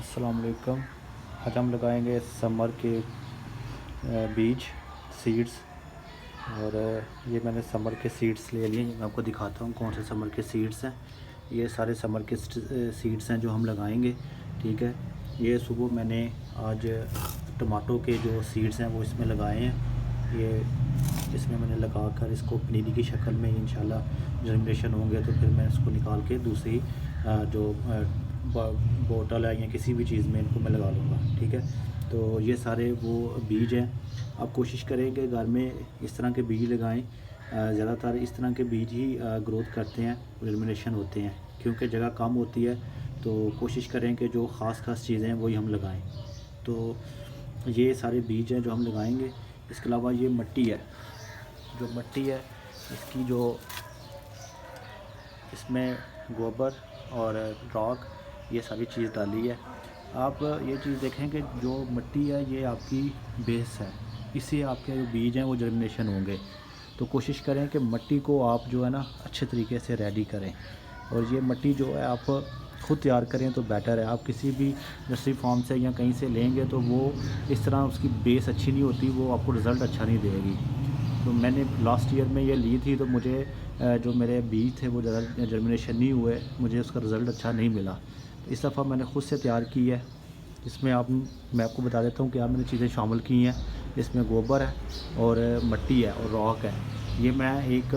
अस्सलाम वालेकुम। आज हम लगाएंगे समर के बीज सीड्स। और ये मैंने समर के सीड्स ले लिए। मैं आपको दिखाता हूँ कौन से समर के सीड्स हैं। ये सारे समर के सीड्स हैं जो हम लगाएंगे। ठीक है, ये सुबह मैंने आज टमाटो के जो सीड्स हैं वो इसमें लगाए हैं। ये इसमें मैंने लगा कर इसको पनीरी की शक्ल में इंशाल्लाह जर्मिनेशन होंगे तो फिर मैं इसको निकाल के दूसरी जो बोतल है या किसी भी चीज़ में इनको मैं लगा लूँगा। ठीक है, तो ये सारे वो बीज हैं। आप कोशिश करें कि घर में इस तरह के बीज लगाएं। ज़्यादातर इस तरह के बीज ही ग्रोथ करते हैं, जर्मिनेशन होते हैं। क्योंकि जगह कम होती है तो कोशिश करें कि जो ख़ास चीज़ें हैं वही हम लगाएं। तो ये सारे बीज हैं जो हम लगाएंगे। इसके अलावा ये मिट्टी है, जो मिट्टी है इसकी जो इसमें गोबर और राख ये सारी चीज़ डाली है। आप ये चीज़ देखें कि जो मिट्टी है ये आपकी बेस है, इससे आपके जो बीज हैं वो जर्मिनेशन होंगे। तो कोशिश करें कि मिट्टी को आप जो है ना अच्छे तरीके से रेडी करें। और ये मिट्टी जो है आप खुद तैयार करें तो बेटर है। आप किसी भी नर्सरी फार्म से या कहीं से लेंगे तो वो इस तरह उसकी बेस अच्छी नहीं होती, वो आपको रिज़ल्ट अच्छा नहीं देगी। तो मैंने लास्ट ईयर में ये ली थी तो मुझे जो मेरे बीज थे वो ज़्यादा जर्मिनेशन नहीं हुए, मुझे उसका रिज़ल्ट अच्छा नहीं मिला। तो इस दफ़ा मैंने ख़ुद से तैयार की है। इसमें मैं आपको बता देता हूँ कि आप मैंने चीज़ें शामिल की हैं। इसमें गोबर है और मिट्टी है और राख है। ये मैं एक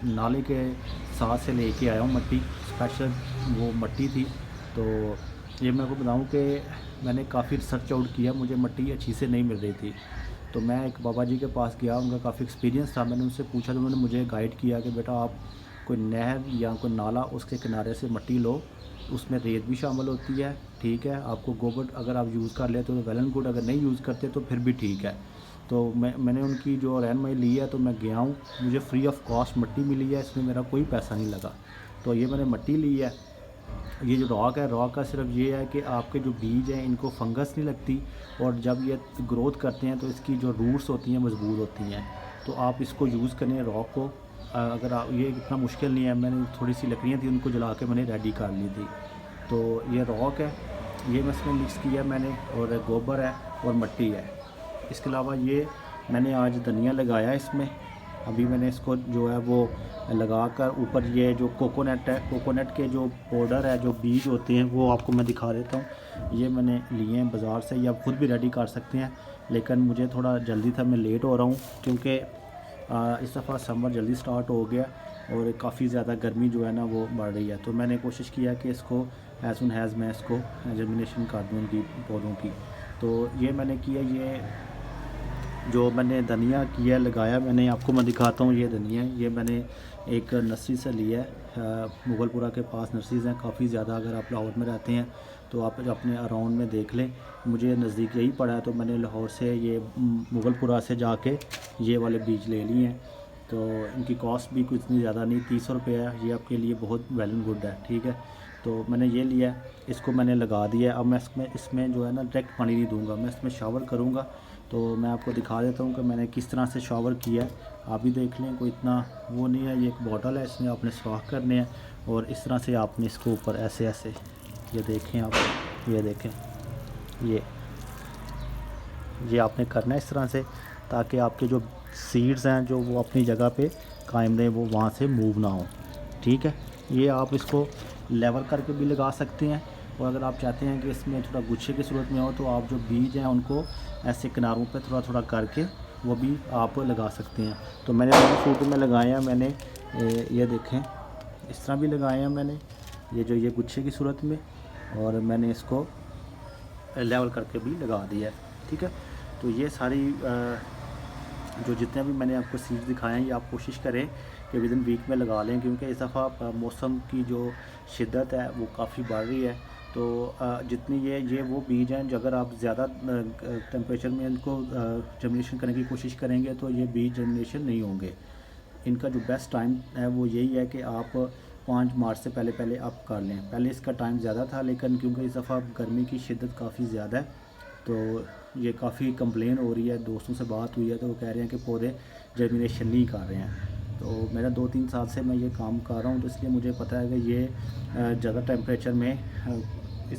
नाले के साथ से लेके आया हूँ मिट्टी, स्पेशल वो मिट्टी थी। तो ये मैं आपको बताऊँ कि मैंने काफ़ी रिसर्च आउट किया, मुझे मिट्टी अच्छी से नहीं मिल रही थी। तो मैं एक बाबा जी के पास गया, उनका काफ़ी एक्सपीरियंस था। मैंने उनसे पूछा तो उन्होंने मुझे गाइड किया कि बेटा आप कोई नहर या कोई नाला उसके किनारे से मिट्टी लो, उसमें रेत भी शामिल होती है। ठीक है, आपको गोबर अगर आप यूज़ कर लेते तो वेल एंड गुड, अगर नहीं यूज़ करते तो फिर भी ठीक है। तो मैंने उनकी जो रहनुमाई ली है तो मैं गया हूँ, मुझे फ्री ऑफ कॉस्ट मिट्टी मिली है, इसमें मेरा कोई पैसा नहीं लगा। तो ये मैंने मिट्टी ली है। ये जो राख है, राख का सिर्फ ये है कि आपके जो बीज हैं इनको फंगस नहीं लगती और जब ये ग्रोथ करते हैं तो इसकी जो रूट्स होती हैं मजबूत होती हैं। तो आप इसको यूज़ करें राख को। अगर आप ये इतना मुश्किल नहीं है, मैंने थोड़ी सी लकड़ियाँ थी उनको जला के मैंने रेडी कर ली थी। तो ये राख है, ये मैं इसमें मिक्स किया मैंने, और गोबर है और मिट्टी है। इसके अलावा ये मैंने आज धनिया लगाया इसमें। अभी मैंने इसको जो है वो लगा कर ऊपर ये जो कोकोनट है, कोकोनट के जो पाउडर है, जो बीज होते हैं वो आपको मैं दिखा देता हूँ। ये मैंने लिए हैं बाज़ार से, या आप खुद भी रेडी कर सकते हैं। लेकिन मुझे थोड़ा जल्दी था, मैं लेट हो रहा हूँ क्योंकि इस दफ़ा समर जल्दी स्टार्ट हो गया और काफ़ी ज़्यादा गर्मी जो है ना वो बढ़ रही है। तो मैंने कोशिश किया कि इसको एज़ सुन हैज़ मैं इसको जर्मिनेशन कर दूँ इनकी पौधों की। तो ये मैंने किया, ये जो मैंने धनिया किया लगाया मैंने, आपको मैं दिखाता हूँ। ये धनिया ये मैंने एक नर्सरी से लिया है। मुगलपुरा के पास नर्सरीज़ हैं काफ़ी ज़्यादा। अगर आप लाहौर में रहते हैं तो आप अपने अराउंड में देख लें। मुझे नज़दीक यही पड़ा है तो मैंने लाहौर से ये मुगलपुरा से जाके ये वाले बीज ले लिए हैं। तो इनकी कॉस्ट भी कुछ इतनी ज़्यादा नहीं, 30 रुपये है। ये आपके लिए बहुत वेल एंड गुड है। ठीक है, तो मैंने ये लिया, इसको मैंने लगा दिया। अब मैं इसमें जो है ना डायरेक्ट पानी नहीं दूंगा, मैं इसमें शावर करूँगा। तो मैं आपको दिखा देता हूँ कि मैंने किस तरह से शावर किया है। आप भी देख लें, कोई इतना वो नहीं है। ये एक बॉटल है, इसमें आपने सुराख करने हैं और इस तरह से आपने इसको ऊपर ऐसे ऐसे, ये देखें आप, ये देखें, ये आपने करना है इस तरह से, ताकि आपके जो सीड्स हैं जो वो अपनी जगह पे कायम रहे, वो वहाँ से मूव ना हो। ठीक है, ये आप इसको लेवल करके भी लगा सकते हैं। और अगर आप चाहते हैं कि इसमें थोड़ा गुच्छे की सूरत में हो तो आप जो बीज हैं उनको ऐसे किनारों पे थोड़ा थोड़ा करके वो भी आप लगा सकते हैं। तो मैंने दोनों सूट में लगाए हैं। मैंने ये देखें इस तरह भी लगाए हैं मैंने, ये गुच्छे की सूरत में, और मैंने इसको लेवल करके भी लगा दिया है। ठीक है, तो ये सारी जो जितने भी मैंने आपको सीड्स दिखाए हैं ये आप कोशिश करें कि विद इन वीक में लगा लें, क्योंकि इस दफ़ा मौसम की जो शिद्दत है वो काफ़ी बढ़ रही है। तो जितनी ये वो बीज हैं जो अगर आप ज़्यादा टेम्परेचर में इनको जर्मिनेशन करने की कोशिश करेंगे तो ये बीज जर्मिनेशन नहीं होंगे। इनका जो बेस्ट टाइम है वो यही है कि आप 5 मार्च से पहले आप कर लें। पहले इसका टाइम ज़्यादा था, लेकिन क्योंकि इस दफ़ा गर्मी की शिद्दत काफ़ी ज़्यादा है तो ये काफ़ी कंप्लेन हो रही है। दोस्तों से बात हुई है तो वो कह रहे हैं कि पौधे जर्मिनेशन नहीं कर रहे हैं। तो मेरा 2-3 साल से मैं ये काम कर रहा हूँ, तो इसलिए मुझे पता है कि ये ज़्यादा टेम्परेचर में